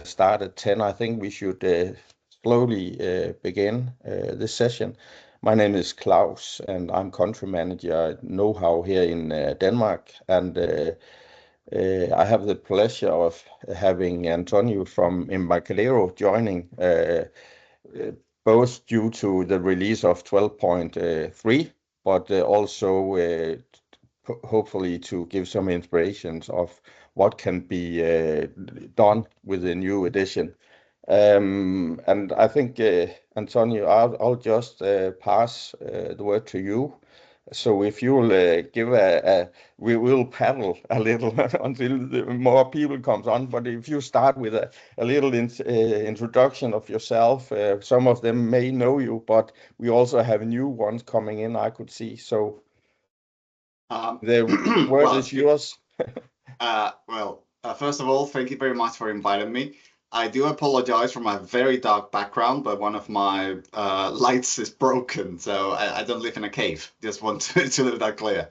start at 10. I think we should slowly begin this session. My name is Claus, and I'm country manager at Know-how here in Denmark. And I have the pleasure of having Antonio from Embarcadero joining, both due to the release of 12.3, but also hopefully to give some inspirations of what can be done with the new edition. And I think, Antonio, I'll just pass the word to you. So if you will give we will paddle a little until more people comes on. But if you start with a little introduction of yourself, some of them may know you, but we also have new ones coming in, I could see. So the word is yours. First of all, thank you very much for inviting me. I do apologize for my very dark background, but one of my lights is broken, so I don't live in a cave. Just want to leave that clear.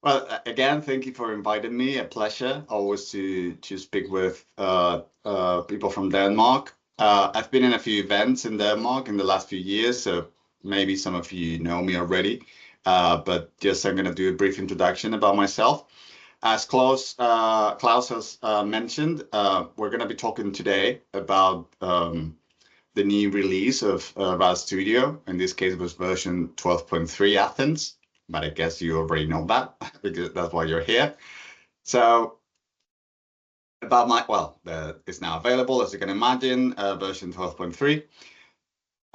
Again, thank you for inviting me. A pleasure always to speak with people from Denmark. I've been in a few events in Denmark in the last few years, so maybe some of you know me already. But just I'm going to do a brief introduction about myself. As Klaus has mentioned, we're going to be talking today about the new release of RAD Studio. In this case, it was version 12.3 Athens, but I guess you already know that because that's why you're here. So about it's now available, as you can imagine, version 12.3.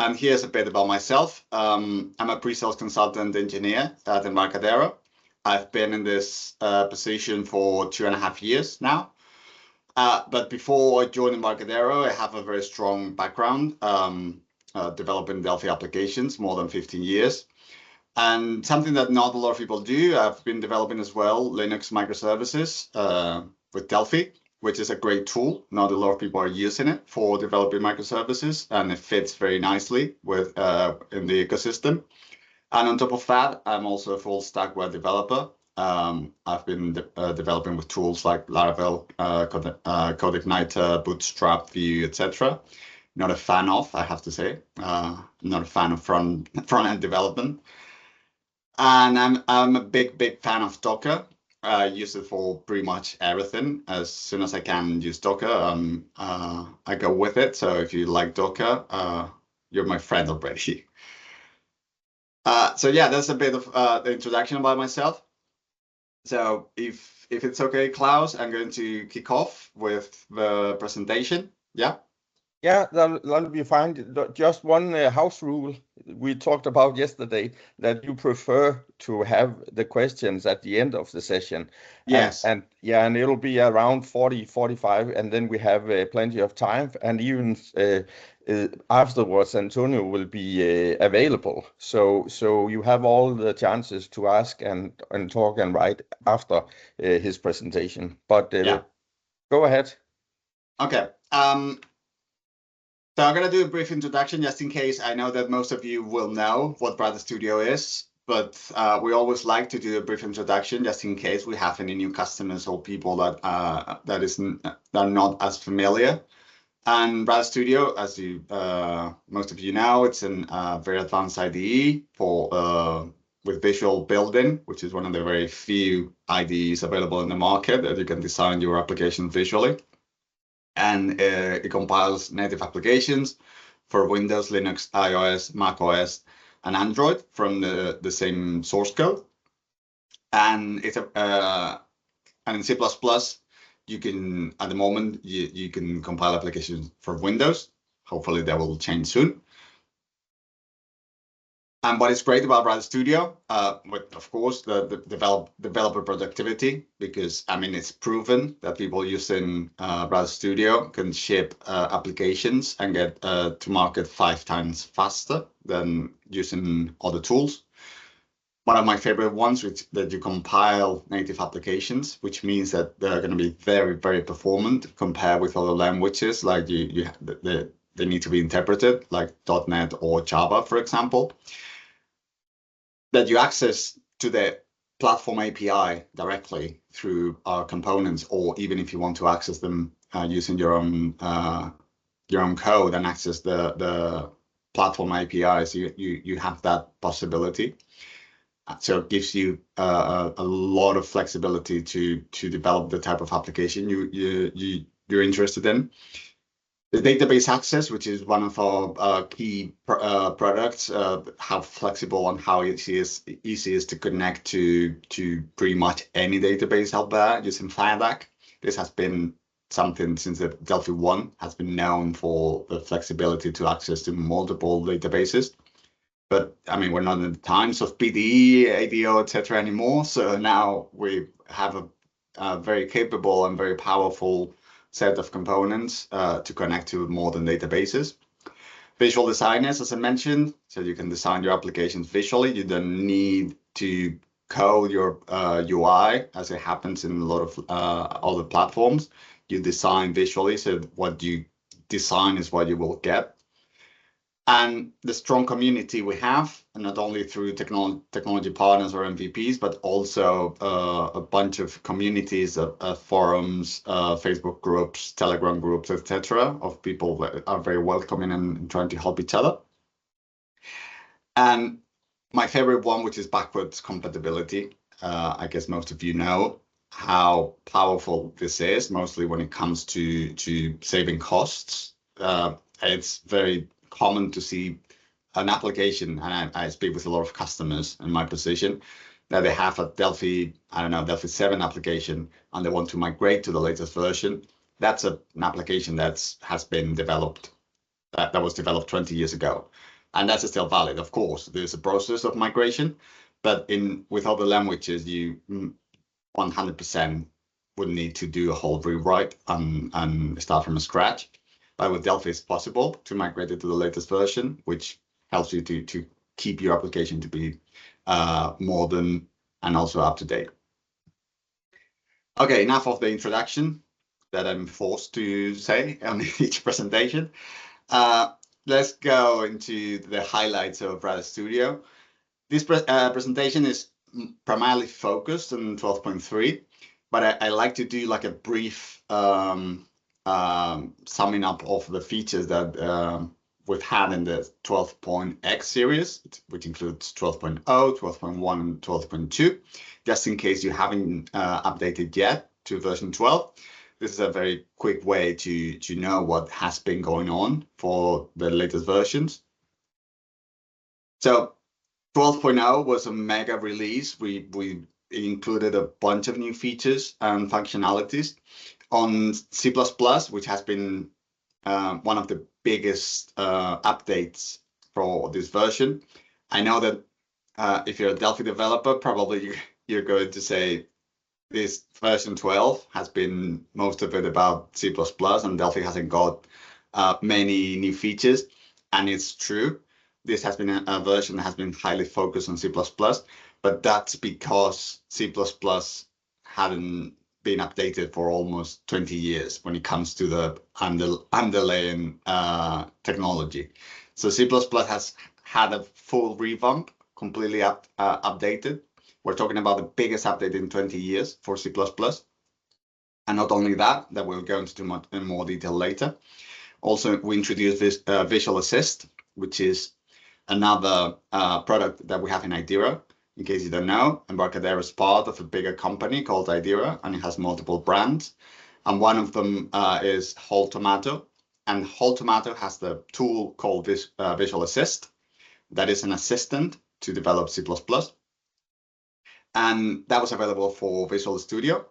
And here's a bit about myself. I'm a pre-sales consultant engineer at Embarcadero. I've been in this position for 2.5 years now. But before I joined Embarcadero, I have a very strong background developing Delphi applications, more than 15 years. And something that not a lot of people do, I've been developing as well Linux microservices with Delphi, which is a great tool. Not a lot of people are using it for developing microservices, and it fits very nicely with in the ecosystem. And on top of that, I'm also a full stack web developer. I've been developing with tools like Laravel, CodeIgniter, Bootstrap, Vue, etc. Not a fan of, I have to say. I'm not a fan of front-end development. And I'm a big fan of Docker. I use it for pretty much everything. As soon as I can use Docker, I go with it. So if you like Docker, you're my friend already. So yeah, that's a bit of the introduction about myself. So if it's okay, Klaus, I'm going to kick off with the presentation. Yeah. Yeah, that'll be fine. Just one house rule we talked about yesterday, that you prefer to have the questions at the end of the session. Yes. And it'll be around 45, and then we have plenty of time. And even afterwards, Antonio will be available. So you have all the chances to ask and talk and write after his presentation. But go ahead. Okay. So I'm going to do a brief introduction just in case. I know that most of you will know what RAD Studio is, but we always like to do a brief introduction just in case we have any new customers or people that are not as familiar. And RAD Studio, as most of you know, it's a very advanced IDE for with visual building, which is one of the very few IDEs available in the market that you can design your application visually. And it compiles native applications for Windows, Linux, iOS, macOS, and Android from the same source code. And it's and in C++, you can, at the moment, you can compile applications for Windows. Hopefully that will change soon. And what is great about RAD Studio, with, of course, the developer productivity, because, I mean, it's proven that people using RAD Studio can ship applications and get to market 5 times faster than using other tools. One of my favorite ones, that you compile native applications, which means that they're going to be very, very performant compared with other languages, like they need to be interpreted, like .NET or Java, for example. That you access to the platform API directly through our components, or even if you want to access them using your own code and access the platform APIs, you have that possibility. So it gives you a lot of flexibility to develop the type of application you're interested in. The database access, which is one of our key products, how flexible and how easy is to connect to pretty much any database out there using FireMonkey. This has been something since the Delphi 1 has been known for the flexibility to access to multiple databases. But I mean, we're not in the times of PDE, ADO, etc. anymore. So now we have a very capable and very powerful set of components to connect to modern databases. Visual designers, as I mentioned, so you can design your applications visually. You don't need to code your UI, as it happens in a lot of other platforms. You design visually, so what you design is what you will get. And the strong community we have, and not only through technology partners or MVPs, but also a bunch of communities, forums, Facebook groups, Telegram groups, etc., of people that are very welcoming and trying to help each other. And my favorite one, which is backwards compatibility. I guess most of you know how powerful this is, mostly when it comes to saving costs. It's very common to see an application, and I speak with a lot of customers in my position, that they have a Delphi 7 application, and they want to migrate to the latest version. That's an application that has been developed, that was developed 20 years ago. And that's still valid, of course. There's a process of migration, but with other languages, you 100% would need to do a whole rewrite and start from scratch. But with Delphi, it's possible to migrate it to the latest version, which helps you to keep your application to be modern and also up to date. Okay, enough of the introduction that I'm forced to say on each presentation. Let's go into the highlights of RAD Studio. This presentation is primarily focused on 12.3, but I like to do like a brief summing up of the features that we've had in the 12.x series, which includes 12.0, 12.1, and 12.2, just in case you haven't updated yet to version 12. This is a very quick way to know what has been going on for the latest versions. So 12.0 was a mega release. We included a bunch of new features and functionalities on C++, which has been one of the biggest updates for this version. I know that if you're a Delphi developer, probably you're going to say this version 12 has been most of it about C++, and Delphi hasn't got many new features. And it's true. This has been a version that has been highly focused on C++, but that's because C++ hadn't been updated for almost 20 years when it comes to the underlying technology. So C++ has had a full revamp, completely updated. We're talking about the biggest update in 20 years for C++. And not only that we'll go into in more detail later. Also, we introduced this Visual Assist, which is another product that we have in Idera. In case you don't know, Embarcadero is part of a bigger company called Idera, and it has multiple brands. And one of them is Whole Tomato. And Whole Tomato has the tool called Visual Assist. That is an assistant to develop C++. And that was available for Visual Studio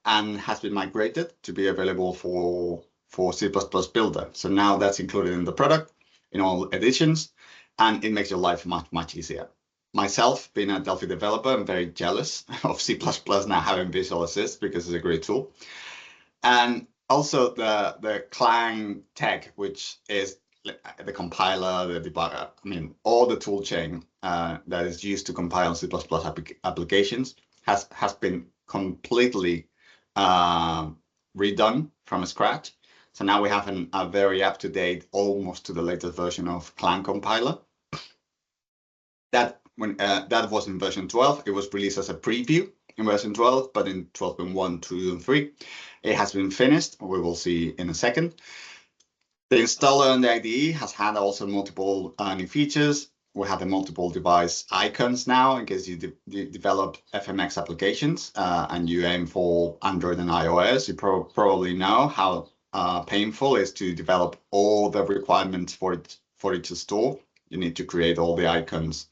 and has been migrated to be available for C++ Builder. So now that's included in the product in all editions, and it makes your life much, much easier. Myself, being a Delphi developer, I'm very jealous of C++ now having Visual Assist because it's a great tool. And also the Clang tech, which is the compiler, the debugger, I mean, all the tool chain that is used to compile C++ applications has been completely redone from scratch. So now we have a very up-to-date, almost to the latest version of Clang compiler. That was in version 12. It was released as a preview in version 12, but in 12.1, 2, and 3, it has been finished. We will see in a second. The installer and the IDE has had also multiple new features. We have the multiple device icons now in case you develop FMX applications and you aim for Android and iOS. You probably know how painful it is to develop all the requirements for it to store. You need to create all the icons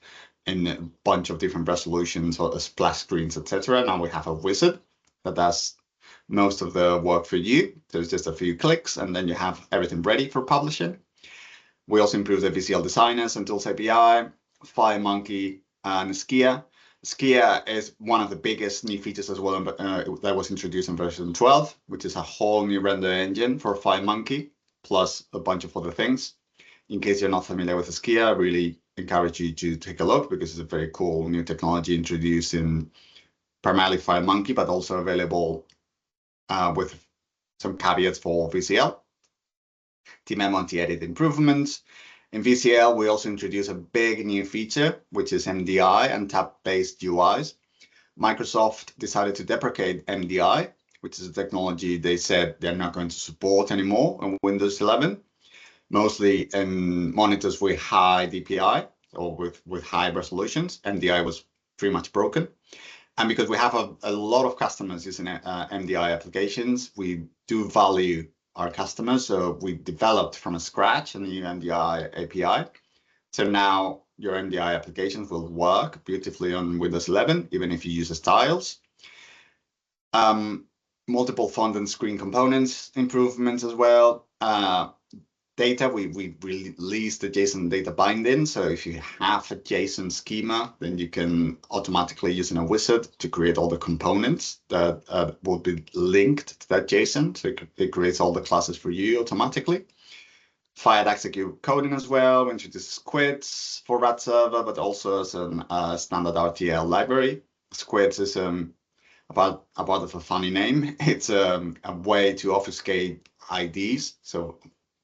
in a bunch of different resolutions or splash screens, etc. Now we have a wizard that does most of the work for you. There's just a few clicks and then you have everything ready for publishing. We also improved the VCL designers and tools API, FireMonkey, and Skia. Skia is one of the biggest new features as well that was introduced in version 12, which is a whole new render engine for FireMonkey, plus a bunch of other things. In case you're not familiar with Skia, I really encourage you to take a look because it's a very cool new technology introduced in primarily FireMonkey, but also available with some caveats for VCL. TMM anti-edit improvements. In VCL, we also introduced a big new feature, which is MDI and tab-based UIs. Microsoft decided to deprecate MDI, which is a technology they said they're not going to support anymore on Windows 11, mostly in monitors with high DPI or with high resolutions. MDI was pretty much broken. And because we have a lot of customers using MDI applications, we do value our customers. So we developed from scratch a new MDI API. So now your MDI applications will work beautifully on Windows 11, even if you use the styles. Multiple font and screen components improvements as well. Data, we released the JSON data binding. So if you have a JSON schema, then you can automatically use in a wizard to create all the components that will be linked to that JSON. So it creates all the classes for you automatically. Fired execute coding as well. We introduced squids for RAD server, but also as a standard RTL library. Squids is about a funny name. It's a way to obfuscate IDs. So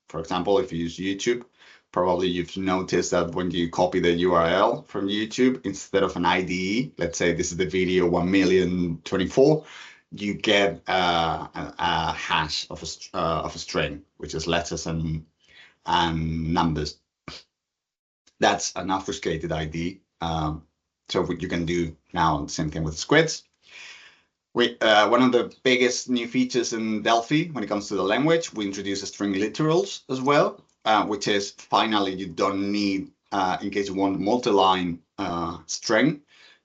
for example, if you use YouTube, probably you've noticed that when you copy the URL from YouTube, instead of an IDE, let's say this is the video 1,000,024, you get a hash of a string, which is letters and numbers. That's an obfuscated ID. So you can do now the same thing with squids. One of the biggest new features in Delphi when it comes to the language, we introduced string literals as well, which is finally you don't need, in case you want multi-line string,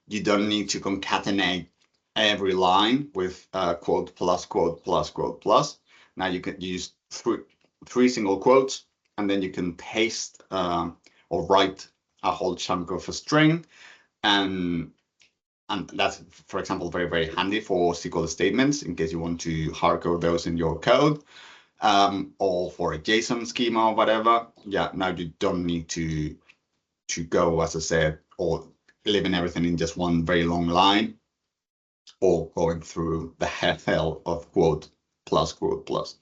you don't need to concatenate every line with quote plus quote plus quote plus. Now you can use three single quotes, and then you can paste or write a whole chunk of a string, and that's, for example, very, very handy for SQL statements in case you want to hardcode those in your code, or for a JSON schema or whatever. Yeah, now you don't need to go, as I said, or leaving everything in just one very long line, or going through the hell of quote plus quote plus.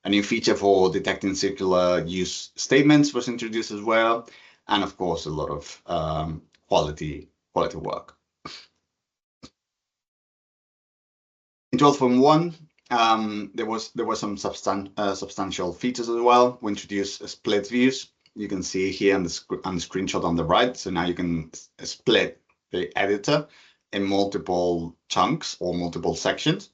A new feature for detecting circular use statements was introduced as well, and of course a lot of quality work. In 12.1, there were some substantial features as well. We introduced split views. You can see here on the screenshot on the right. So now you can split the editor in multiple chunks or multiple sections,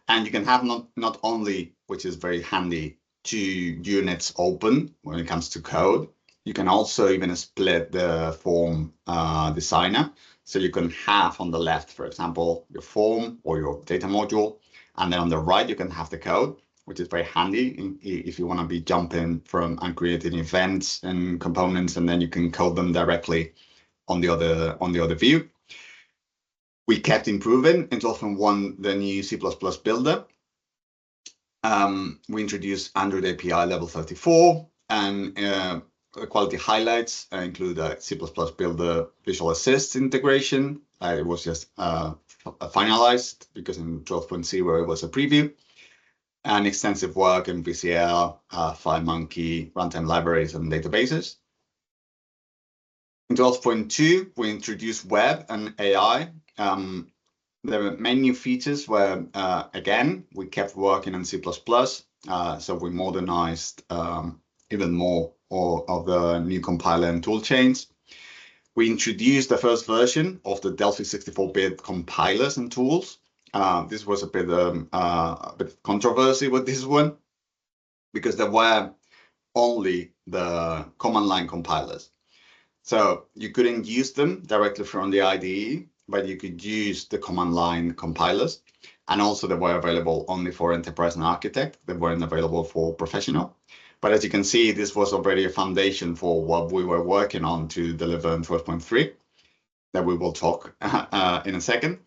and you can have not only, which is very handy, 2 units open when it comes to code. You can also even split the form designer. So you can have on the left, for example, your form or your data module, and then on the right you can have the code, which is very handy if you want to be jumping from and creating events and components, and then you can code them directly on the other view. We kept improving. In 12.1, the new C++ builder. We introduced Android API level 34, and quality highlights include a C++ builder Visual Assist integration. It was just finalized because in 12.0 it was a preview, and extensive work in VCL, FireMonkey, runtime libraries, and databases. In 12.2, we introduced web and AI. The main new features were, again, we kept working on C++, so we modernized even more of the new compiler and tool chains. We introduced the first version of the Delphi 64-bit compilers and tools. This was a bit of controversy with this one, because there were only the command line compilers. So you couldn't use them directly from the IDE, but you could use the command line compilers. And also they were available only for enterprise and architect. They weren't available for professional. But as you can see, this was already a foundation for what we were working on to deliver in 12.3 that we will talk in a second.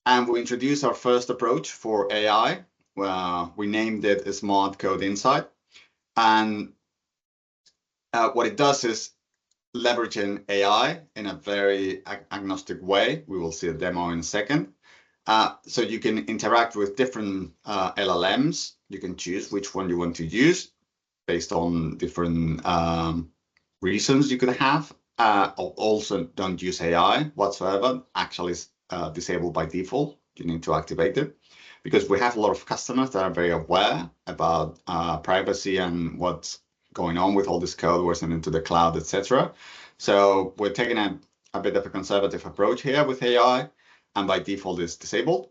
And we introduced our first approach for AI. We named it Smart Code Insight. And what it does is leveraging AI in a very agnostic way. We will see a demo in a second. So you can interact with different LLMs. You can choose which one you want to use based on different reasons you could have. Also, don't use AI whatsoever. Actually, it's disabled by default. You need to activate it, because we have a lot of customers that are very aware about privacy and what's going on with all this code we're sending to the cloud, etc. So we're taking a bit of a conservative approach here with AI, and by default is disabled.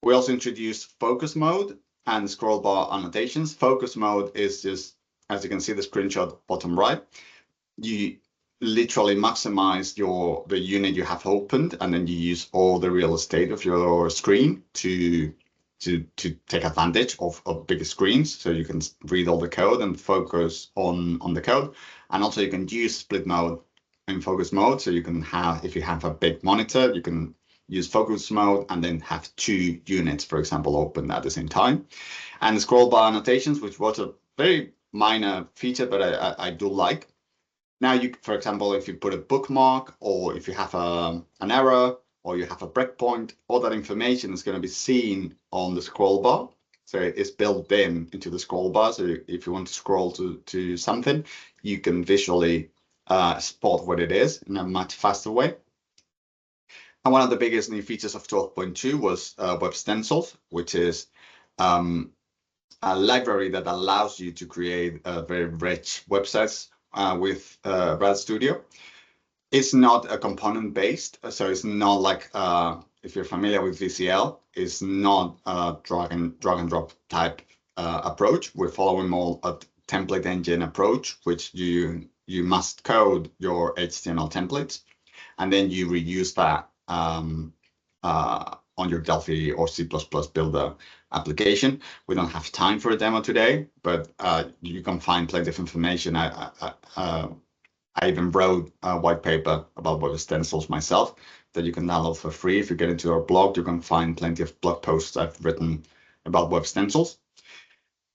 We also introduced focus mode and scroll bar annotations. Focus mode is just, as you can see the screenshot bottom right, you literally maximize the unit you have opened, and then you use all the real estate of your screen to take advantage of bigger screens, so you can read all the code and focus on the code. And also you can use split mode in focus mode, so you can have, if you have a big monitor, you can use focus mode and then have 2 units, for example, open at the same time. And the scroll bar annotations, which was a very minor feature, but I do like. Now, you, for example, if you put a bookmark, or if you have an error, or you have a breakpoint, all that information is going to be seen on the scroll bar. So it's built into the scroll bar. So if you want to scroll to something, you can visually spot what it is in a much faster way. And one of the biggest new features of 12.2 was web stencils, which is a library that allows you to create very rich websites with RAD Studio. It's not a component based, so it's not like if you're familiar with VCL, it's not a drag and drop type approach. We're following more a template engine approach, which you must code your HTML templates, and then you reuse that on your Delphi or C++ builder application. We don't have time for a demo today, but you can find plenty of information. I even wrote a white paper about web stencils myself that you can download for free. If you get into our blog, you can find plenty of blog posts I've written about web stencils.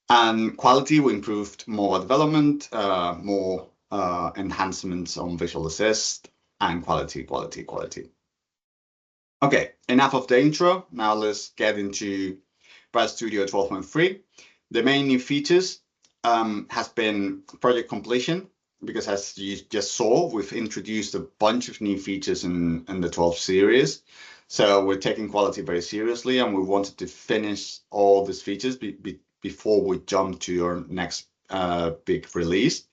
And quality, we improved more development, more enhancements on Visual Assist, and quality. Okay, enough of the intro. Now let's get into RAD Studio 12.3. The main new features has been project completion, because as you just saw, we've introduced a bunch of new features in the 12 series. So we're taking quality very seriously, and we wanted to finish all these features before we jump to our next big release.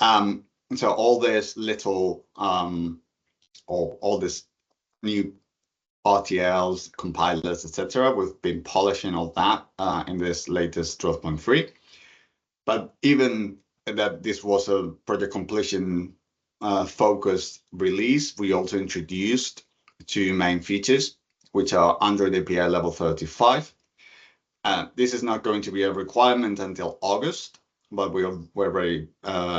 So all this little, all this new RTLs, compilers, etc. We've been polishing all that in this latest 12.3. But even that this was a project completion focused release, we also introduced 2 main features, which are Android API level 35. This is not going to be a requirement until August, but we're already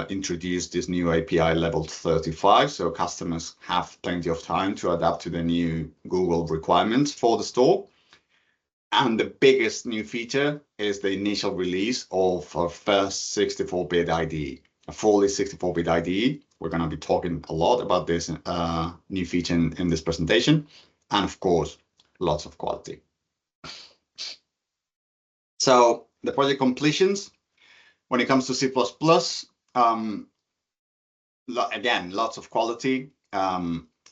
introduced this new API level 35, so customers have plenty of time to adapt to the new Google requirements for the store. And the biggest new feature is the initial release of our first 64-bit IDE, a fully 64-bit IDE. We're going to be talking a lot about this new feature in this presentation, and of course, lots of quality. So the project completions, when it comes to C++, again, lots of quality.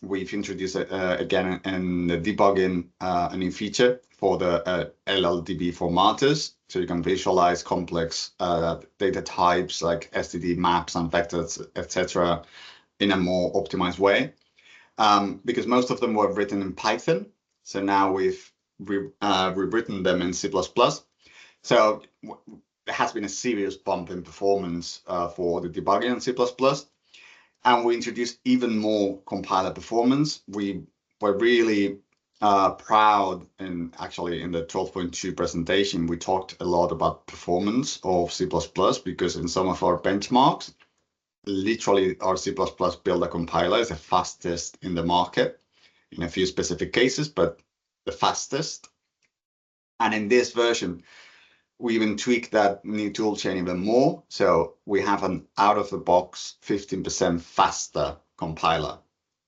we've introduced again in the debugging a new feature for the LLDB formatters, so you can visualize complex data types like STD maps and vectors, etc., in a more optimized way. Because most of them were written in Python, so now we've rewritten them in C++. So there has been a serious bump in performance for the debugging in C++, and we introduced even more compiler performance. We were really proud, and actually in the 12.2 presentation, we talked a lot about performance of C++, because in some of our benchmarks, literally our C++ builder compiler is the fastest in the market in a few specific cases, but the fastest. And in this version, we even tweaked that new toolchain even more. So we have an out-of-the-box 15% faster compiler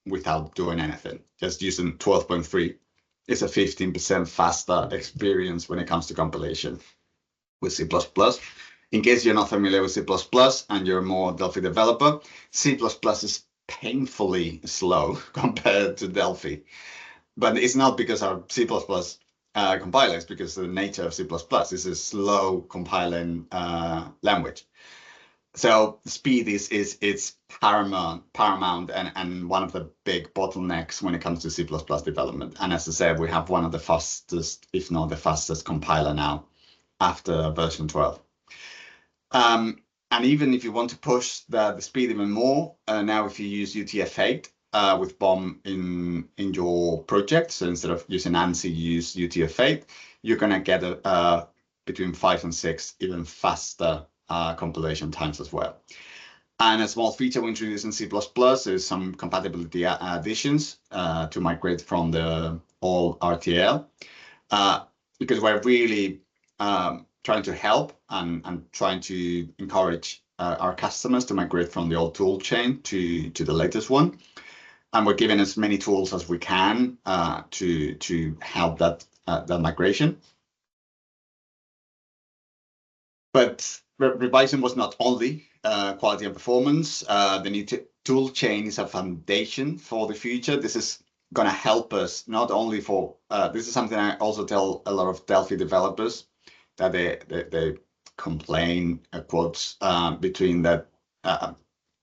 without doing anything, just using 12.3. It's a 15% faster experience when it comes to compilation with C++. In case you're not familiar with C++ and you're more Delphi developer, C++ is painfully slow compared to Delphi. But it's not because our C++ compiler, it's because of the nature of C++ is a slow compiling language. So speed is paramount and one of the big bottlenecks when it comes to C++ development. And as I said, we have one of the fastest, if not the fastest compiler now after version 12. And even if you want to push the speed even more, now if you use UTF-8 with BOM in your project, so instead of using ANSI, you use UTF-8, you're going to get between 5 and 6 even faster compilation times as well. And a small feature we introduced in C++ is some compatibility additions to migrate from the old RTL, because we're really trying to help and trying to encourage our customers to migrate from the old tool chain to the latest one. And we're giving as many tools as we can to help that migration. But revising was not only quality and performance. The new tool chain is a foundation for the future. This is going to help us not only for, this is something I also tell a lot of Delphi developers, that they complain, quotes, between that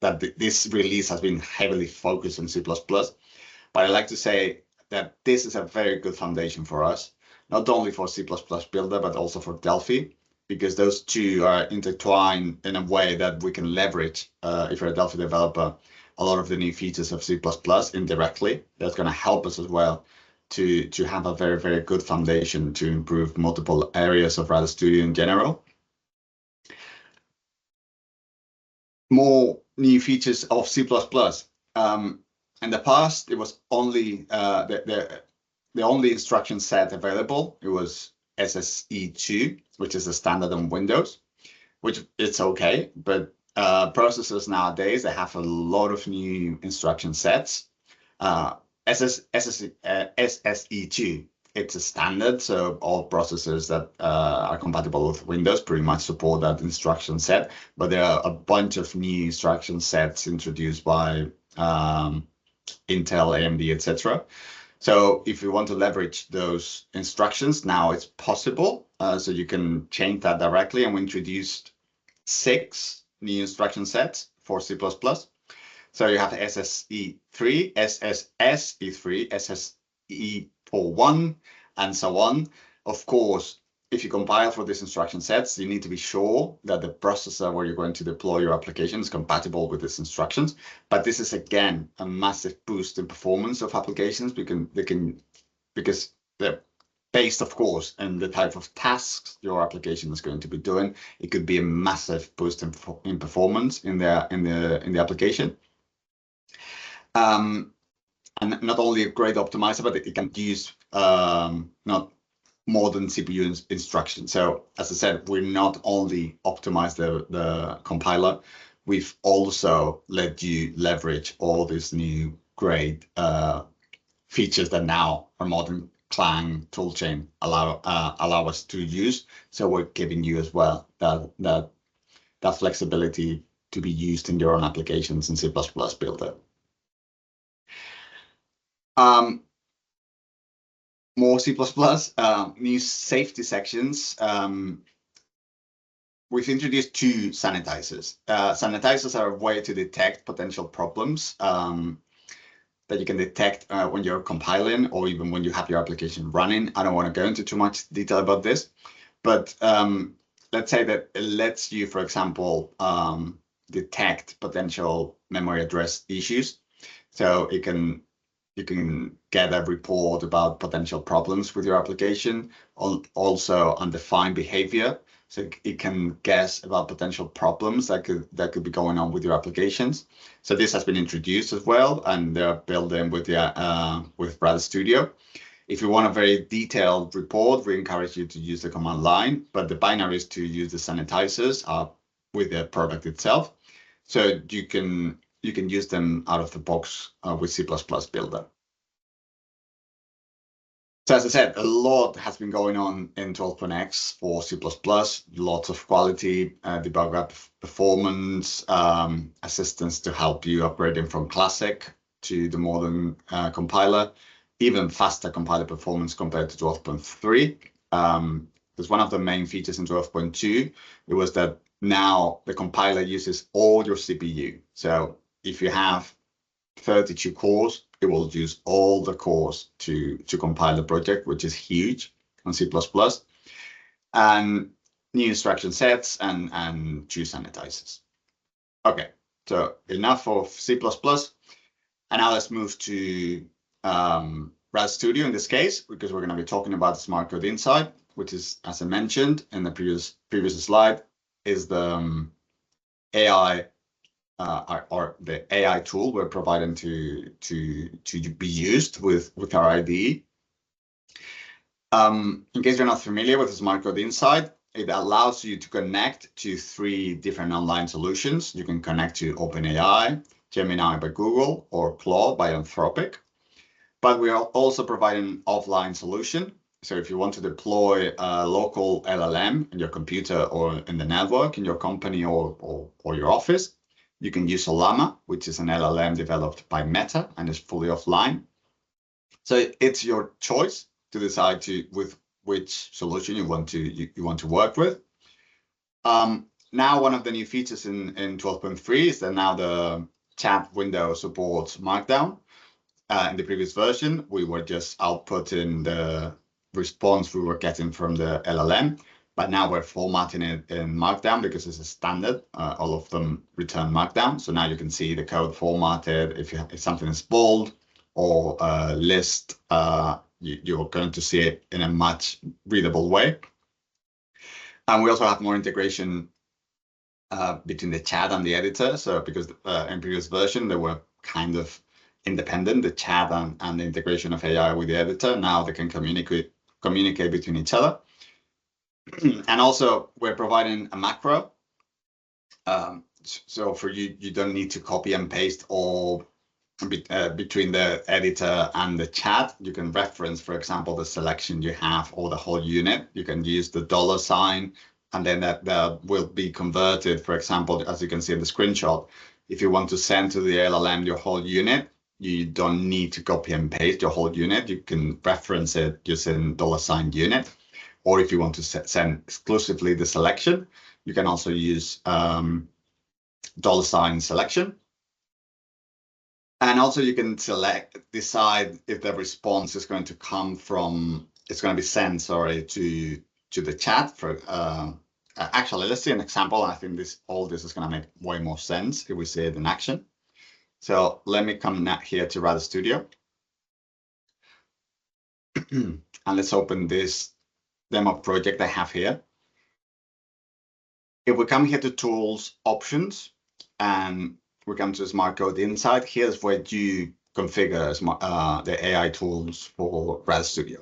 this release has been heavily focused on C++. But I like to say that this is a very good foundation for us, not only for C++ Builder, but also for Delphi, because those two are intertwined in a way that we can leverage, if you're a Delphi developer, a lot of the new features of C++ indirectly. That's going to help us as well to have a very, very good foundation to improve multiple areas of RAD Studio in general. More new features of C++. In the past, it was only the only instruction set available. It was SSE2, which is the standard on Windows, which it's okay. But processors nowadays, they have a lot of new instruction sets. SSE2, it's a standard, so all processors that are compatible with Windows pretty much support that instruction set, but there are a bunch of new instruction sets introduced by Intel, AMD, etc. So if you want to leverage those instructions, now it's possible, so you can change that directly, and we introduced 6 new instruction sets for C++. So you have SSE3, SSSE3, SSE41, and so on. Of course, if you compile for these instruction sets, you need to be sure that the processor where you're going to deploy your application is compatible with these instructions. But this is, again, a massive boost in performance of applications because they're based, of course, on the type of tasks your application is going to be doing. It could be a massive boost in performance in the application. And not only a great optimizer, but it can use not modern CPU instructions. So as I said, we're not only optimize the compiler, we've also let you leverage all these new great features that now our modern Clang toolchain allow us to use. So we're giving you as well that flexibility to be used in your own applications in C++ Builder. More C++, new safety sections. We've introduced two sanitizers. Sanitizers are a way to detect potential problems that you can detect when you're compiling or even when you have your application running. I don't want to go into too much detail about this, but let's say that it lets you, for example, detect potential memory address issues. So you can get a report about potential problems with your application, also undefined behavior. So it can guess about potential problems that could be going on with your applications. So this has been introduced as well, and they're built in with RAD Studio. If you want a very detailed report, we encourage you to use the command line, but the binaries to use the sanitizers are with the product itself. So you can use them out of the box with C++ Builder. So as I said, a lot has been going on in 12.x for C++, lots of quality, debugger performance, assistance to help you upgrading from classic to the modern compiler, even faster compiler performance compared to 12.3. Because one of the main features in 12.2, it was that now the compiler uses all your CPU. So if you have 32 cores, it will use all the cores to compile the project, which is huge on C++. And new instruction sets and two sanitizers. Okay, so enough of C++. And now let's move to RAD Studio in this case, because we're going to be talking about the Smart Code Insight, which is, as I mentioned in the previous slide, is the AI or the AI tool we're providing to be used with our IDE. In case you're not familiar with the Smart Code Insight, it allows you to connect to 3 different online solutions. You can connect to OpenAI, Gemini by Google, or Claude by Anthropic. But we are also providing an offline solution. So if you want to deploy a local LLM in your computer or in the network in your company or your office, you can use Llama, which is an LLM developed by Meta and is fully offline. So it's your choice to decide with which solution you want to work with. Now, one of the new features in 12.3 is that now the chat window supports Markdown. In the previous version, we were just outputting the response we were getting from the LLM, but now we're formatting it in Markdown because it's a standard. All of them return Markdown. So now you can see the code formatted. If something is bold or a list, you're going to see it in a much readable way. And we also have more integration between the chat and the editor. So because in previous version, they were kind of independent, the chat and the integration of AI with the editor. Now they can communicate between each other. And also we're providing a macro. So for you don't need to copy and paste all between the editor and the chat. You can reference, for example, the selection you have or the whole unit. You can use the $, and then that will be converted. For example, as you can see in the screenshot, if you want to send to the LLM your whole unit, you don't need to copy and paste your whole unit. You can reference it using $unit. Or if you want to send exclusively the selection, you can also use $selection. And also you can decide if the response is going to come from, it's going to be sent, sorry, to the chat. Actually, let's see an example. I think all this is going to make way more sense if we see it in action. So let me come here to RAD Studio. And let's open this demo project I have here. If we come here to Tools, Options, and we come to Smart Code Insight, here's where you configure the AI tools for RAD Studio.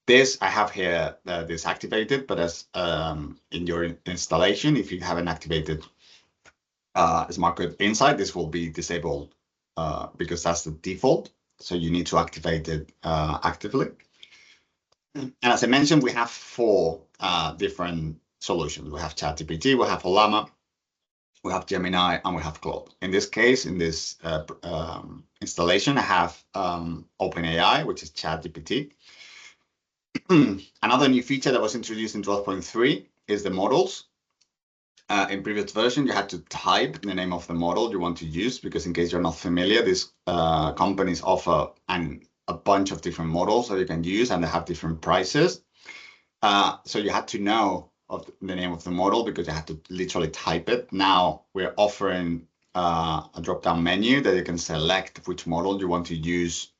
This I have here this activated, but as in your installation, if you haven't activated Smart Code Insight, this will be disabled because that's the default. So you need to activate it actively. And as I mentioned, we have 4 different solutions. We have ChatGPT, we have Llama, we have Gemini, and we have Claude. In this case, in this installation, I have OpenAI, which is ChatGPT. Another new feature that was introduced in 12.3 is the models. In previous version, you had to type the name of the model you want to use, because in case you're not familiar, these companies offer a bunch of different models that you can use, and they have different prices. So you had to know of the name of the model because you had to literally type it. Now we're offering a drop-down menu that you can select which model you want to use.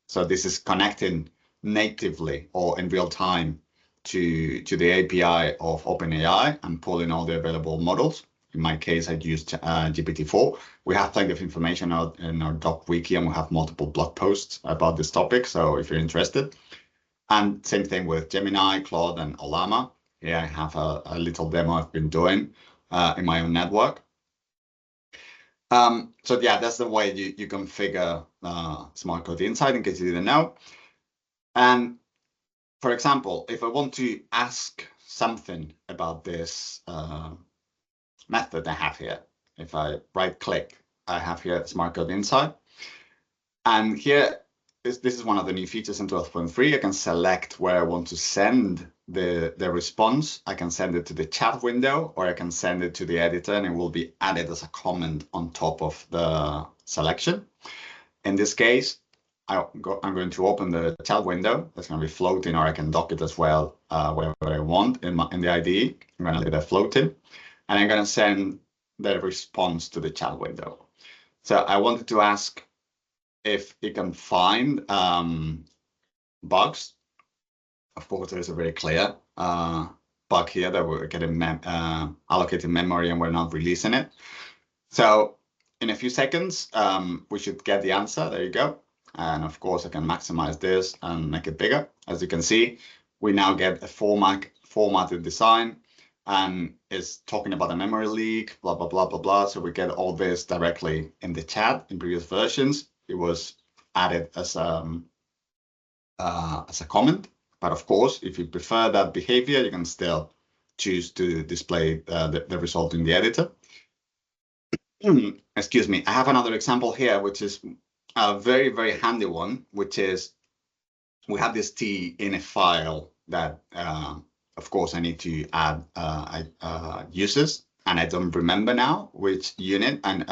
So this is connecting natively or in real time to the API of OpenAI and pulling all the available models. In my case, I used GPT-4. We have plenty of information out in our doc wiki, and we have multiple blog posts about this topic. So if you're interested, and same thing with Gemini, Claude, and Ollama. Here I have a little demo I've been doing in my own network. So yeah, that's the way you configure Smart Code Insight, in case you didn't know. And for example, if I want to ask something about this method I have here, if I right click, I have here Smart Code Insight. And here, this is one of the new features in 12.3. I can select where I want to send the response. I can send it to the chat window, or I can send it to the editor, and it will be added as a comment on top of the selection. In this case, I'm going to open the chat window. That's going to be floating, or I can dock it as well wherever I want in the IDE. I'm going to leave it floating, and I'm going to send the response to the chat window. So I wanted to ask if it can find bugs. Of course, there's a very clear bug here that we're getting allocated memory and we're not releasing it. So in a few seconds, we should get the answer. There you go. And of course, I can maximize this and make it bigger. As you can see, we now get a formatted design, and it's talking about a memory leak, blah, blah, blah, blah, blah. So we get all this directly in the chat. In previous versions, it was added as a comment. But of course, if you prefer that behavior, you can still choose to display the result in the editor. Excuse me. I have another example here, which is a very, very handy one, which is we have this T in a file that, of course, I need to add uses, and I don't remember now which unit and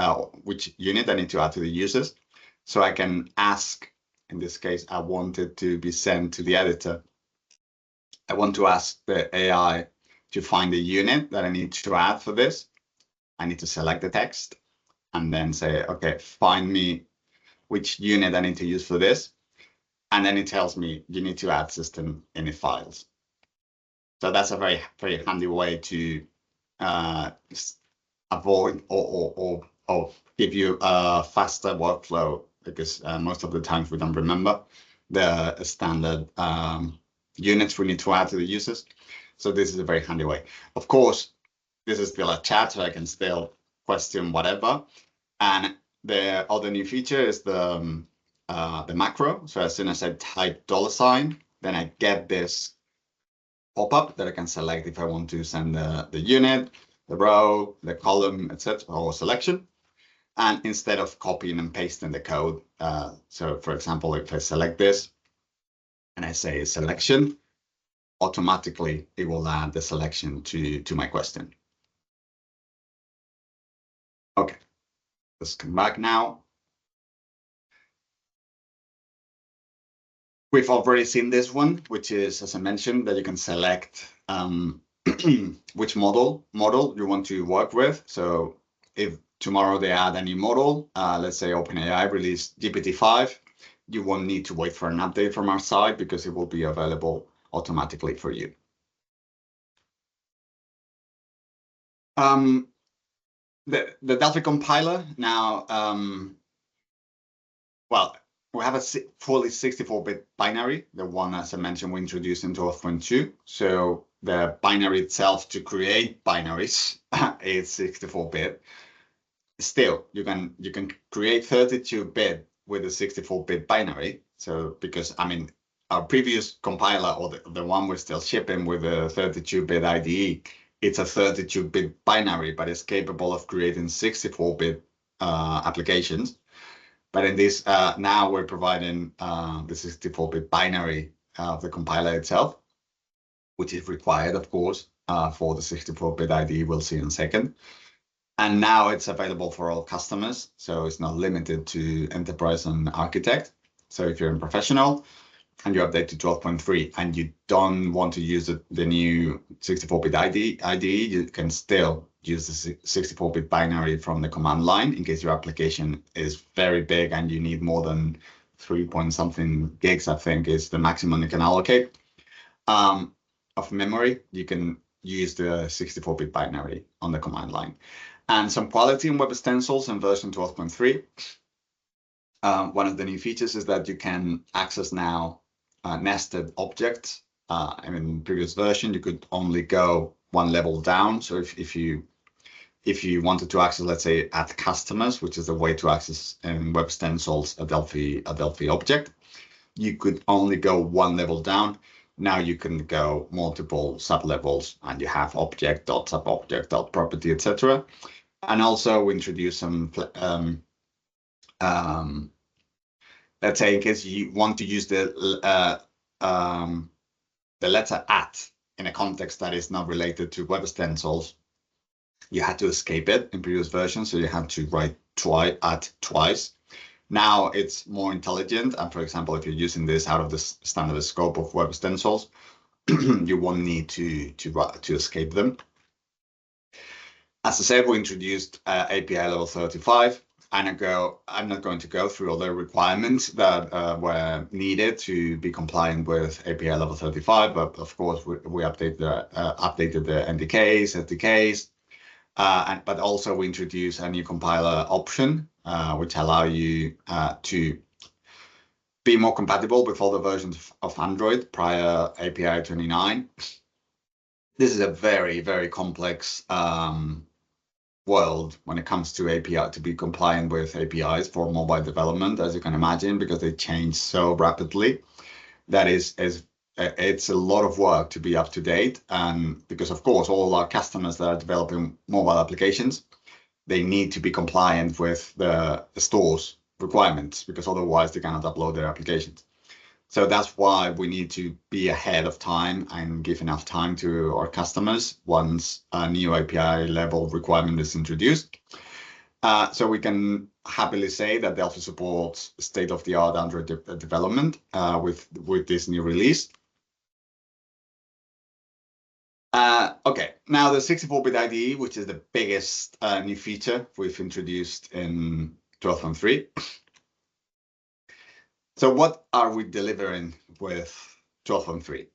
which unit I need to add to the uses. So I can ask, in this case, I want it to be sent to the editor. I want to ask the AI to find the unit that I need to add for this. I need to select the text and then say, okay, find me which unit I need to use for this. And then it tells me you need to add system init files. So that's a very, very handy way to avoid or give you a faster workflow, because most of the times we don't remember the standard units we need to add to the users. So this is a very handy way. Of course, this is still a chat, so I can still question whatever. And the other new feature is the macro. So as soon as I type $, then I get this pop-up that I can select if I want to send the unit, the row, the column, etc., or selection. And instead of copying and pasting the code, so for example, if I select this and I say selection, automatically it will add the selection to my question. Okay, let's come back now. We've already seen this one, which is, as I mentioned, that you can select which model you want to work with. So if tomorrow they add a new model, let's say OpenAI released GPT-5, you won't need to wait for an update from our side because it will be available automatically for you. The Delphi compiler now, well, we have a fully 64-bit binary, the one, as I mentioned, we introduced in 12.2. So the binary itself to create binaries is 64-bit. Still, you can create 32-bit with a 64-bit binary. So because, I mean, our previous compiler, or the one we're still shipping with a 32-bit IDE, it's a 32-bit binary, but it's capable of creating 64-bit applications. But in this, now we're providing the 64-bit binary of the compiler itself, which is required, of course, for the 64-bit IDE we'll see in a second. And now it's available for all customers, so it's not limited to enterprise and architect. So if you're a professional and you update to 12.3 and you don't want to use the new 64-bit IDE, you can still use the 64-bit binary from the command line in case your application is very big and you need more than 3-point-something gigs, I think is the maximum you can allocate of memory. You can use the 64-bit binary on the command line. And some quality in Web Stencils in version 12.3. One of the new features is that you can access now nested objects. In previous version, you could only go one level down. So if you wanted to access, let's say, add customers, which is the way to access in Web Stencils a Delphi object, you could only go one level down. Now you can go multiple sub-levels, and you have object, dot sub-object, dot property, etc. And also introduce some, let's say, in case you want to use the letter at in a context that is not related to Web Stencils, you had to escape it in previous versions, so you had to write at twice. Now it's more intelligent, and for example, if you're using this out of the standard scope of Web Stencils, you won't need to escape them. As I said, we introduced API level 35. I'm not going to go through all the requirements that were needed to be compliant with API level 35, but of course we updated the NDKs, SDKs, but also we introduced a new compiler option, which allow you to be more compatible with all the versions of Android prior API 29. This is a very, very complex world when it comes to API, to be compliant with APIs for mobile development, as you can imagine, because they change so rapidly. That it's a lot of work to be up to date, and because of course all our customers that are developing mobile applications, they need to be compliant with the store's requirements, because otherwise they cannot upload their applications. So that's why we need to be ahead of time and give enough time to our customers once a new API level requirement is introduced. So we can happily say that Delphi supports state-of-the-art Android development with this new release. Okay, now the 64-bit IDE, which is the biggest new feature we've introduced in 12.3. So what are we delivering with 12.3?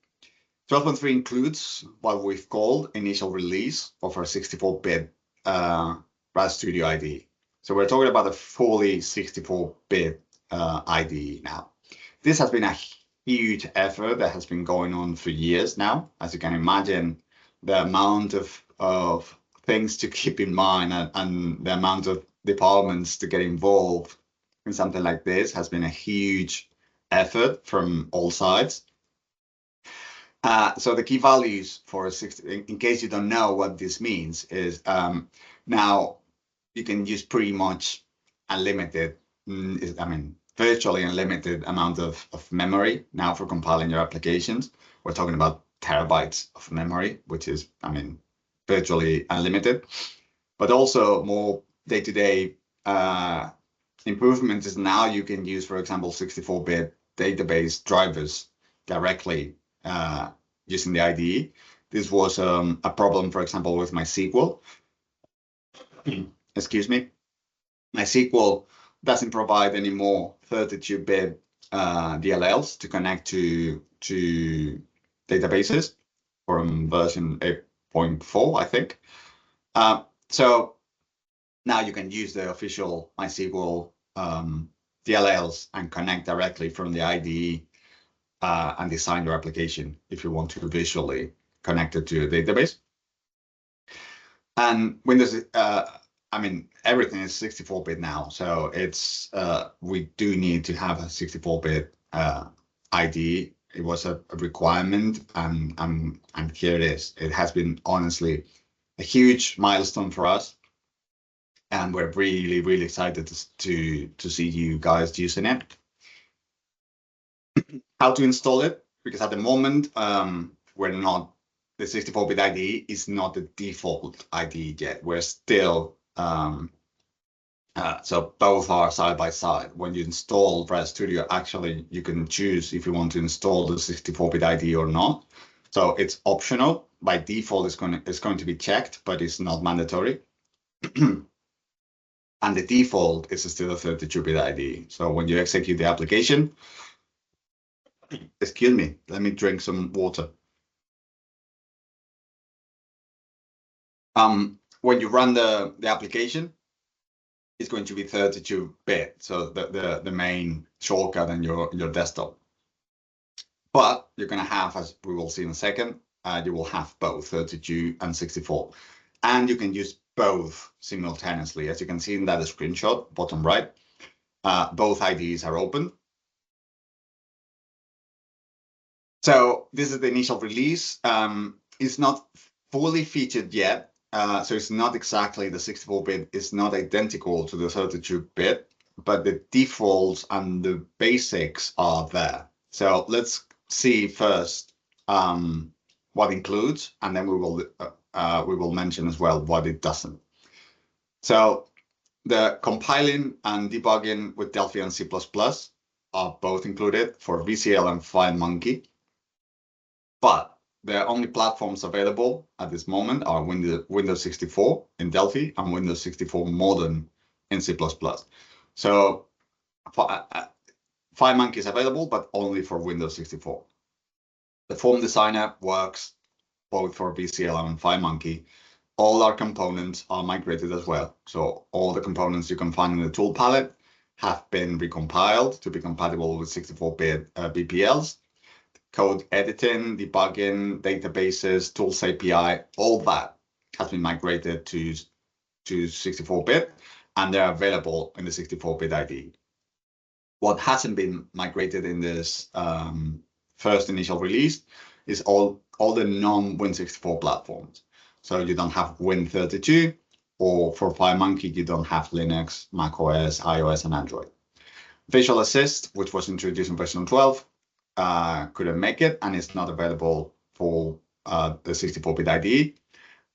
12.3 includes what we've called initial release of our 64-bit RAD Studio IDE. So we're talking about a fully 64-bit IDE now. This has been a huge effort that has been going on for years now. As you can imagine, the amount of things to keep in mind and the amount of departments to get involved in something like this has been a huge effort from all sides. So the key values for in case you don't know what this means, is now you can use pretty much unlimited, virtually unlimited amount of memory now for compiling your applications. We're talking about terabytes of memory, which is, virtually unlimited. But also more day-to-day improvement is now you can use, for example, 64-bit database drivers directly using the IDE. This was a problem, for example, with MySQL. Excuse me. MySQL doesn't provide any more 32-bit DLLs to connect to databases from version 8.4, I think. So now you can use the official MySQL DLLs and connect directly from the IDE and design your application if you want to visually connect it to a database. And Windows, everything is 64-bit now, so it's we do need to have a 64-bit IDE It was a requirement, and here it is. It has been honestly a huge milestone for us, and we're really excited to see you guys using it. How to install it? Because at the moment, the 64-bit IDE is not the default IDE yet. We're still so both are side by side. When you install RAD Studio, actually you can choose if you want to install the 64-bit IDE or not. So it's optional. By default, it's going to be checked, but it's not mandatory. And the default is still a 32-bit IDE. So when you execute the application, excuse me, let me drink some water. When you run the application, it's going to be 32-bit, so the main shortcut in your desktop. But you're going to have, as we will see in a second, you will have both 32 and 64. And you can use both simultaneously. As you can see in that screenshot, bottom right, both IDEs are open. So this is the initial release. It's not fully featured yet. So it's not exactly the 64-bit, it's not identical to the 32-bit, but the defaults and the basics are there. So let's see first what includes, and then we will mention as well what it doesn't. So the compiling and debugging with Delphi and C++ are both included for VCL and FireMonkey, but the only platforms available at this moment are Windows 64 in Delphi and Windows 64 Modern in C++. So FireMonkey is available, but only for Windows 64. The form designer works both for VCL and FireMonkey. All our components are migrated as well. So all the components you can find in the tool palette have been recompiled to be compatible with 64-bit BPLs. Code editing, debugging, databases, tools API, all that has been migrated to 64-bit, and they're available in the 64-bit IDE. What hasn't been migrated in this first initial release is all the non-Win64 platforms. So you don't have Win32, or for FireMonkey, you don't have Linux, macOS, iOS, and Android. Visual Assist, which was introduced in version 12, couldn't make it, and it's not available for the 64-bit IDE.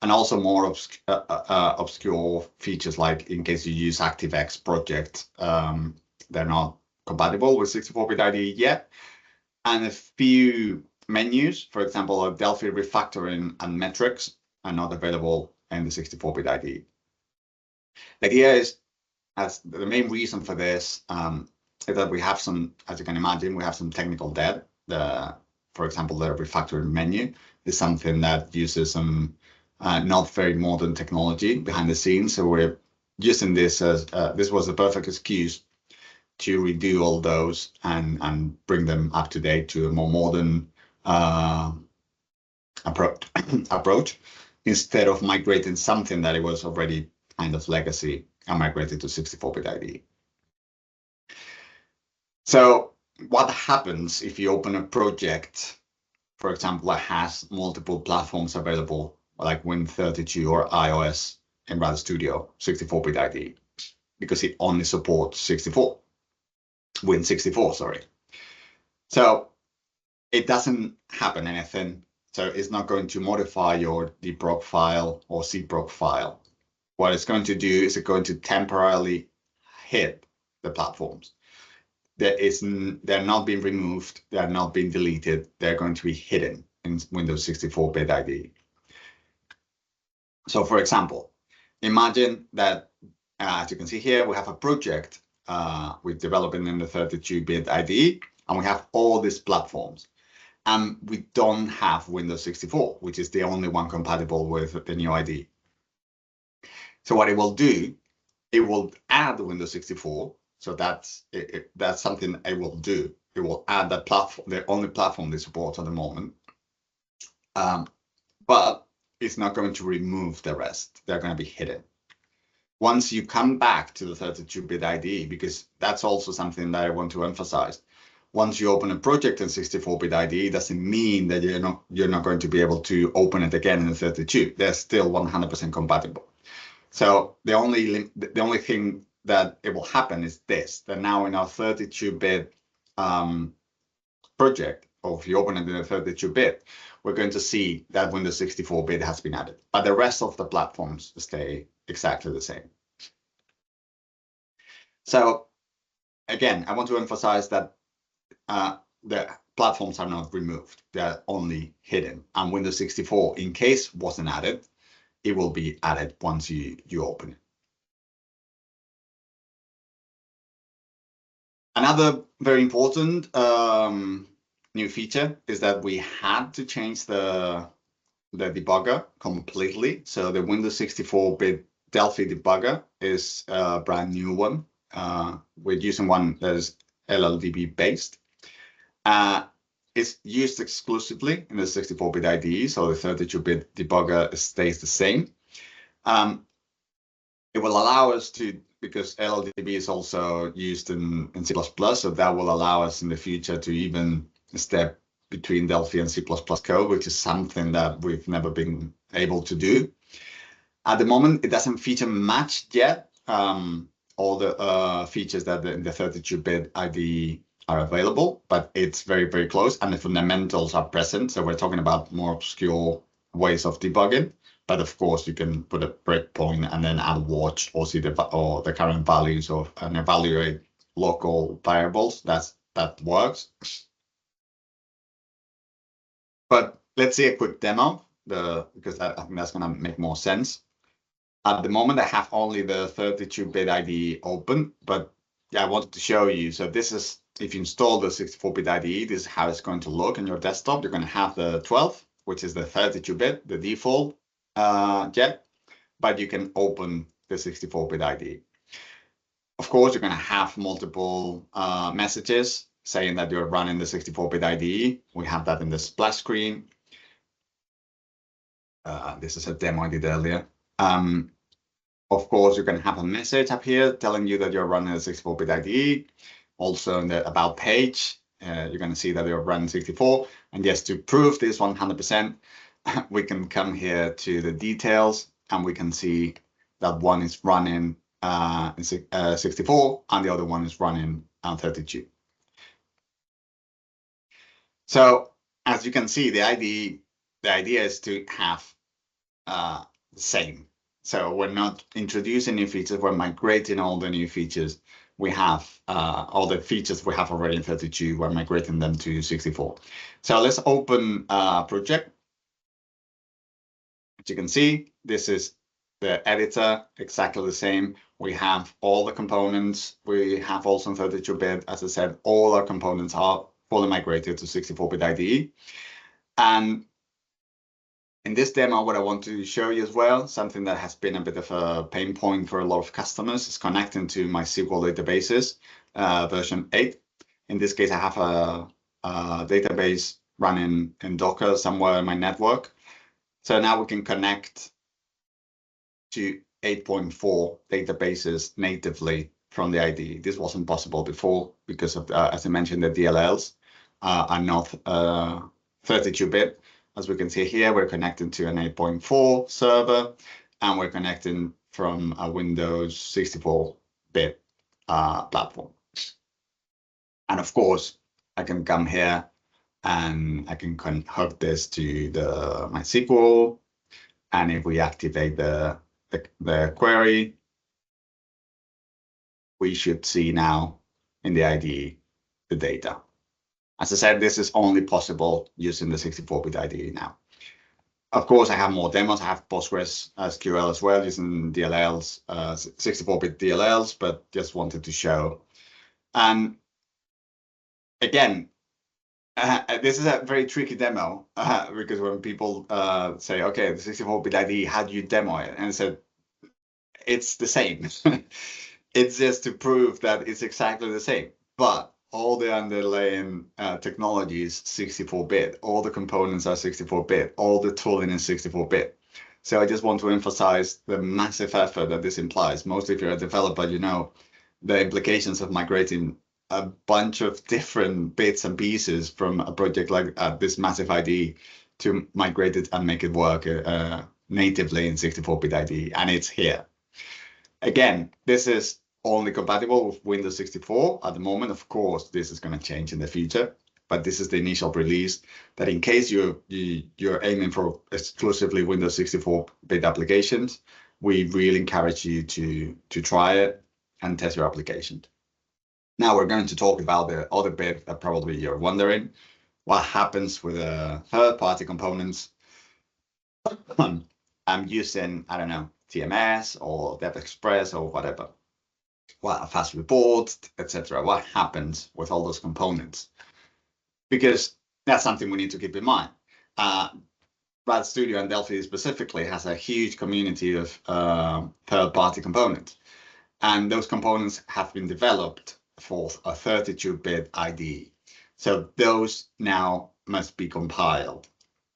And also more obscure features, like in case you use ActiveX project, they're not compatible with 64-bit IDE yet. And a few menus, for example, Delphi refactoring and metrics, are not available in the 64-bit IDE. The idea is, as the main reason for this, is that we have some, as you can imagine, we have some technical debt. For example, the refactoring menu is something that uses some not very modern technology behind the scenes. So we're using this as, this was the perfect excuse to redo all those and bring them up to date to a more modern approach, instead of migrating something that it was already kind of legacy and migrated to 64-bit IDE. So what happens if you open a project, for example, that has multiple platforms available, like Win32 or iOS in RAD Studio 64-bit IDE, because it only supports Win64, sorry. So it doesn't happen anything. So it's not going to modify your dproc file or cproc file. What it's going to do is it's going to temporarily hit the platforms. They're not being removed, they're not being deleted, they're going to be hidden in Windows 64-bit IDE. So for example, imagine that, as you can see here, we have a project we're developing in the 32-bit IDE, and we have all these platforms. And we don't have Windows 64, which is the only one compatible with the new IDE. So what it will do, it will add Windows 64. So that's something it will do. It will add that platform, the only platform they support at the moment. But it's not going to remove the rest. They're going to be hidden. Once you come back to the 32-bit IDE, because that's also something that I want to emphasize. once you open a project in 64-bit IDE, doesn't mean that you're not going to be able to open it again in the 32. They're still 100% compatible. So the only thing that it will happen is this, that now in our 32-bit project, or if you open it in a 32-bit, we're going to see that Windows 64-bit has been added, but the rest of the platforms stay exactly the same. So again, I want to emphasize that the platforms are not removed, they're only hidden. And Windows 64, in case wasn't added, it will be added once you open it. Another very important new feature is that we had to change the debugger completely. So the Windows 64-bit Delphi debugger is a brand new one. We're using one that is LLDB based. It's used exclusively in the 64-bit IDE, so the 32-bit debugger stays the same. It will allow us to, because LLDB is also used in C++, so that will allow us in the future to even step between Delphi and C++ code, which is something that we've never been able to do. At the moment, it doesn't feature much yet. All the features that in the 32-bit IDE are available, but it's very, very close, and the fundamentals are present. So we're talking about more obscure ways of debugging. But of course, you can put a breakpoint and then add watch or see the current values of and evaluate local variables. That works. But let's see a quick demo, because I think that's going to make more sense. At the moment, I have only the 32-bit IDE open, but yeah, I wanted to show you. So this is, if you install the 64-bit IDE, this is how it's going to look on your desktop. You're going to have the 12, which is the 32-bit, the default jet, but you can open the 64-bit IDE. Of course, you're going to have multiple messages saying that you're running the 64-bit IDE. We have that in the splash screen. This is a demo I did earlier. Of course, you can have a message up here telling you that you're running a 64-bit IDE. Also in the About page, you're going to see that you're running 64. And just to prove this 100%, we can come here to the details, and we can see that one is running in 64, and the other one is running on 32. So as you can see, the idea is to have the same. So we're not introducing new features, we're migrating all the new features we have, all the features we have already in 32, we're migrating them to 64. So let's open a project. As you can see, this is the editor, exactly the same. We have all the components. We have also 32-bit. As I said, all our components are fully migrated to 64-bit IDE. And in this demo, what I want to show you as well, something that has been a bit of a pain point for a lot of customers, is connecting to my SQL databases, version 8. In this case, I have a database running in Docker somewhere in my network. So now we can connect to 8.4 databases natively from the IDE. This wasn't possible before because of, as I mentioned, the DLLs are not 32-bit. As we can see here, we're connecting to an 8.4 server, and we're connecting from a Windows 64-bit platform. And of course, I can come here and I can hook this to MySQL. And if we activate the query, we should see now in the IDE the data. As I said, this is only possible using the 64-bit IDE now. Of course, I have more demos. I have Postgres SQL as well, using DLLs, 64-bit DLLs, but just wanted to show. And again, this is a very tricky demo because when people say, okay, the 64-bit IDE, how do you demo it? And I said, it's the same. It's just to prove that it's exactly the same. But all the underlying technology is 64-bit. All the components are 64-bit. All the tooling is 64-bit. So I just want to emphasize the massive effort that this implies. Mostly if you're a developer, you know the implications of migrating a bunch of different bits and pieces from a project like this massive IDE to migrate it and make it work natively in 64-bit IDE, and it's here. Again, this is only compatible with Windows 64 at the moment. Of course, this is going to change in the future, but this is the initial release that in case you're aiming for exclusively Windows 64-bit applications, we really encourage you to try it and test your application. Now we're going to talk about the other bit that probably you're wondering, what happens with third-party components. I'm using, I don't know, TMS or DevExpress or whatever. What fast report, etc. What happens with all those components? Because that's something we need to keep in mind. RAD Studio and Delphi specifically has a huge community of third-party components. And those components have been developed for a 32-bit IDE. So those now must be compiled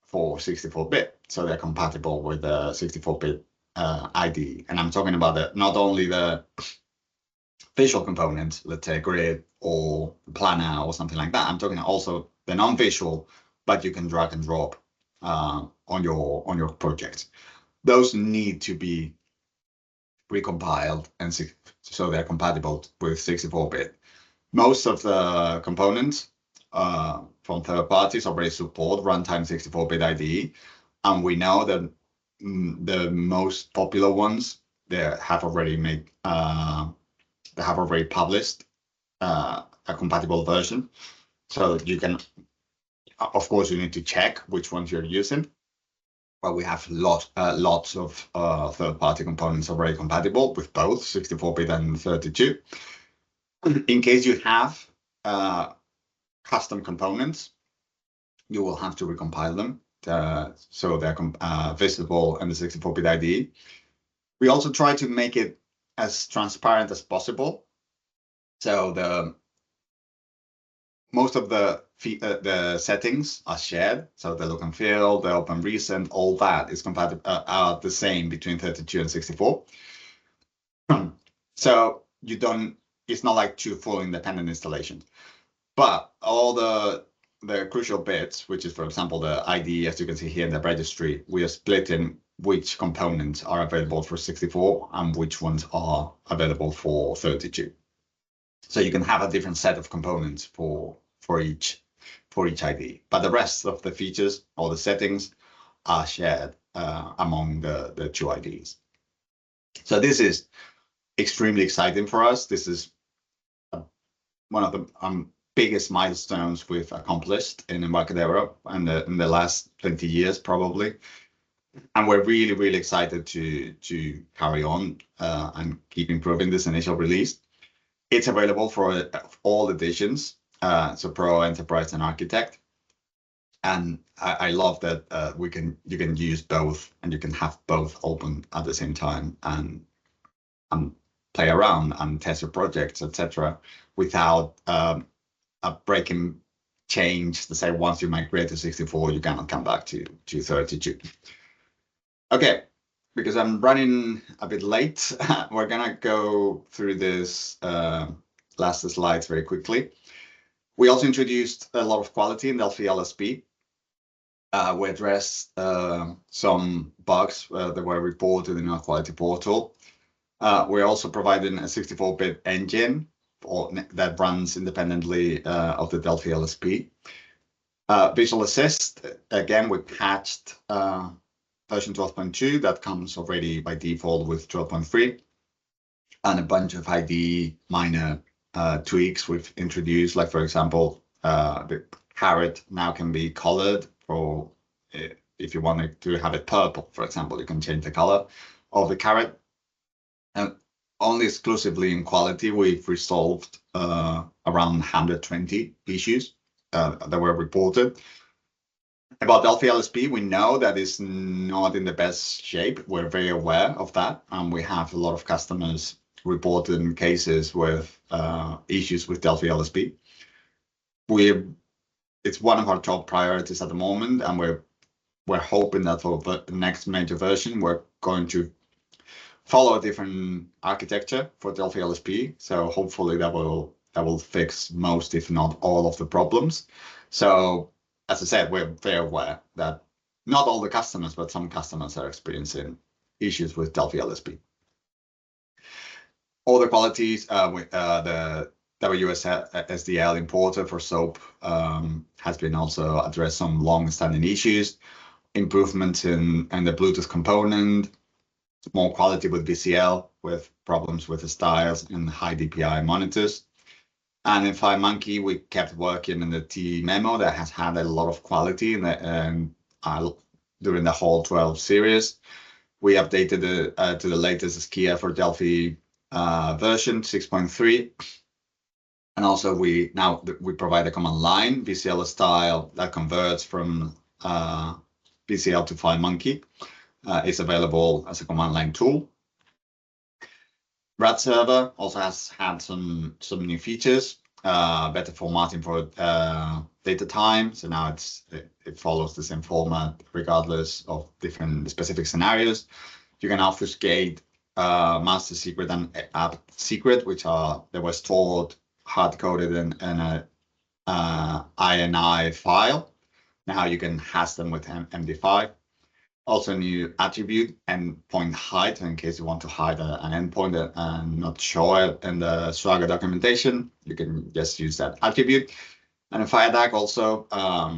for 64-bit. So they're compatible with the 64-bit IDE. And I'm talking about not only the visual components, let's say grid or planner or something like that. I'm talking also the non-visual, but you can drag and drop on your project. Those need to be recompiled and so they're compatible with 64-bit. Most of the components from third parties already support runtime 64-bit IDE, and we know that the most popular ones they have already published a compatible version. So you can, of course, you need to check which ones you're using. But we have lots of third-party components already compatible with both 64-bit and 32. In case you have custom components, you will have to recompile them so they're visible in the 64-bit IDE. We also try to make it as transparent as possible. So most of the settings are shared. So the look and feel, the open recent, all that is compatible, are the same between 32 and 64. So it's not like two full independent installations. But all the crucial bits, which is, for example, the ID, as you can see here in the registry, we are splitting which components are available for 64 and which ones are available for 32. So you can have a different set of components for each ID. But the rest of the features or the settings are shared among the two IDs. So this is extremely exciting for us. This is one of the biggest milestones we've accomplished in Embarcadero in the last 20 years, probably. And we're really, really excited to carry on and keep improving this initial release. It's available for all editions, so Pro, Enterprise, and Architect. And I love that you can use both, and you can have both open at the same time and play around and test your projects, etc., without a breaking change to say once you migrate to 64, you cannot come back to 32. Okay, because I'm running a bit late, we're gonna go through this last slides very quickly. We also introduced a lot of quality in Delphi LSP. We addressed some bugs that were reported in our quality portal. We're also providing a 64-bit engine that runs independently of the Delphi LSP. Visual Assist, again, we patched version 12.2 that comes already by default with 12.3, and a bunch of IDE minor tweaks we've introduced, like, for example, the caret now can be colored, or if you wanted to have it purple, for example, you can change the color of the caret. And only exclusively in quality, we've resolved around 120 issues that were reported. About Delphi LSP, we know that it's not in the best shape. We're very aware of that, and we have a lot of customers reporting cases with issues with Delphi LSP. It's one of our top priorities at the moment, and we're hoping that for the next major version, we're going to follow a different architecture for Delphi LSP. So hopefully that will will fix most, if not all, of the problems. So as I said, we're very aware that not all the customers, but some customers are experiencing issues with Delphi LSP. All the qualities with the WSSDL importer for SOAP has been also addressed some long-standing issues, improvements in the Bluetooth component, more quality with VCL, with problems with the styles and high DPI monitors. And in FireMonkey, we kept working in the T memo that has had a lot of quality during the whole 12 series. We updated to the latest Skia for Delphi version 6.3. And also we provide a command line VCL style that converts from VCL to FireMonkey. Is available as a command line tool. RAD server also has had some new features, better formatting for data time. So now it follows the same format regardless of different specific scenarios. You can obfuscate master secret and app secret, which they were stored hard-coded in a INI file. Now you can hash them with MD5. Also, new attribute endpoint hide in case you want to hide an endpoint and not show it in the Swagger documentation. You can just use that attribute. And in FireDAG also a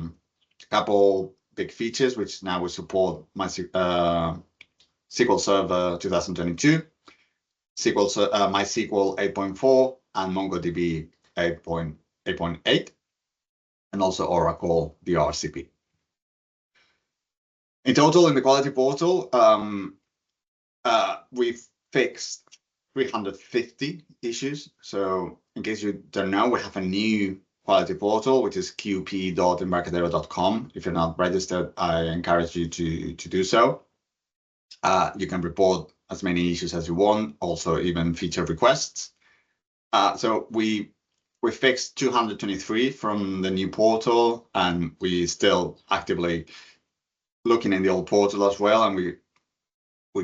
couple big features which now we support MySQL Server 2022, MySQL 8.4, and MongoDB 8.8, and also Oracle DRCP. In total, in the quality portal, we've fixed 350 issues. So in case you don't know, we have a new quality portal, which is qp.embarcadero.com. If you're not registered, I encourage you to do so. You can report as many issues as you want, also even feature requests. So we fixed 223 from the new portal, and we still actively looking in the old portal as well, and we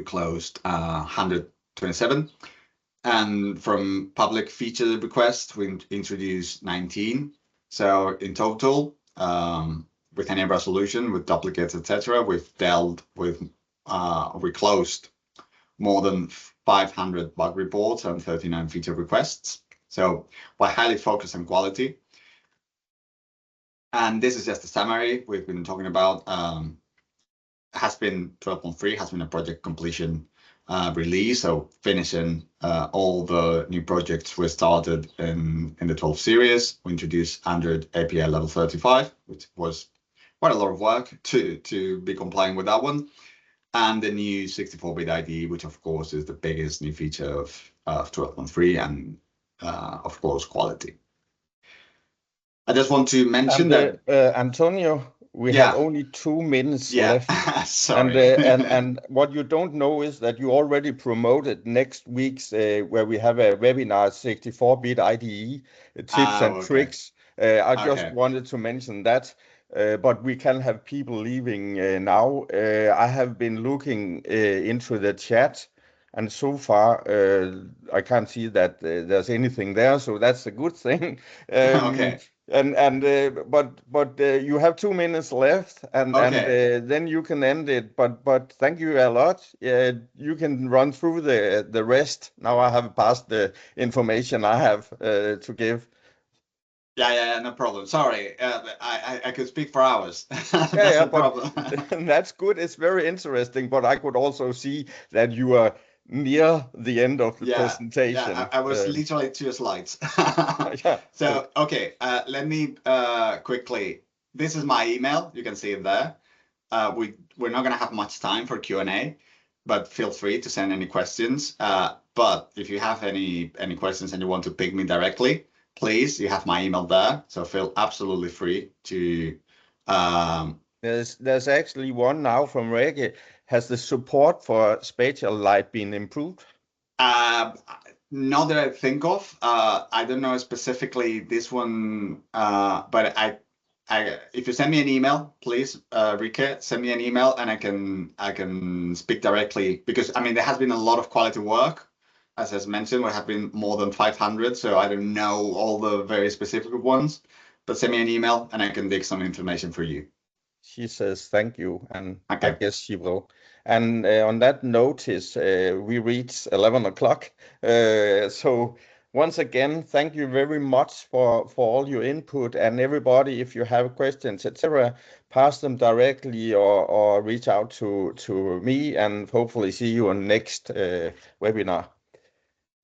closed 127. And from public feature requests, we introduced 19. So in total, with any resolution, with duplicates, etc., we've dealt with, we closed more than 500 bug reports and 39 feature requests. So we're highly focused on quality. And this is just a summary we've been talking about. Has been 12.3 has been a project completion release, so finishing all the new projects we started in the 12 series. We introduced Android API level 35, which was quite a lot of work to be complying with that one, and the new 64-bit IDE, which of course is the biggest new feature of 12.3, and of course quality. I just want to mention that Antonio, we have only 2 minutes left. Sorry. And what you don't know is that you already promoted next week's where we have a webinar 64-bit IDE tips and tricks. I just wanted to mention that. But we can have people leaving now. I have been looking into the chat, and so far I can't see that there's anything there, so that's a good thing. Okay. But you have 2 minutes left, and then you can end it. But thank you a lot. You can run through the rest. Now I have passed the information I have to give. Yeah, no problem. Sorry, I could speak for hours. No problem. That's good. It's very interesting. But I could also see that you are near the end of the presentation. Yeah, I was literally 2 slides. So, okay, let me quickly. This is my email. You can see it there. We're not going to have much time for Q&A, but feel free to send any questions. But if you have any questions and you want to pick me directly, please, you have my email there. So feel absolutely free to. There's actually one now from Reggie. Has the support for spatial light been improved? Not that I think of. I don't know specifically this one, but if you send me an email, please, Rike, send me an email and I can speak directly, because I mean there has been a lot of quality work as I mentioned, there have been more than 500, so I don't know all the very specific ones. But send me an email and I can dig some information for you. She says thank you, and Okay. I guess she will. And on that notice, we reach 11 o'clock. So once again, thank you very much for all your input, and everybody, if you have questions, etc., pass them directly or reach out to me, and hopefully see you on next webinar.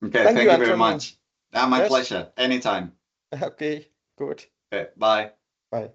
Okay, Thank you, you very Antonio. much. My Yes. pleasure. Anytime. Okay, good. Okay, bye. Bye.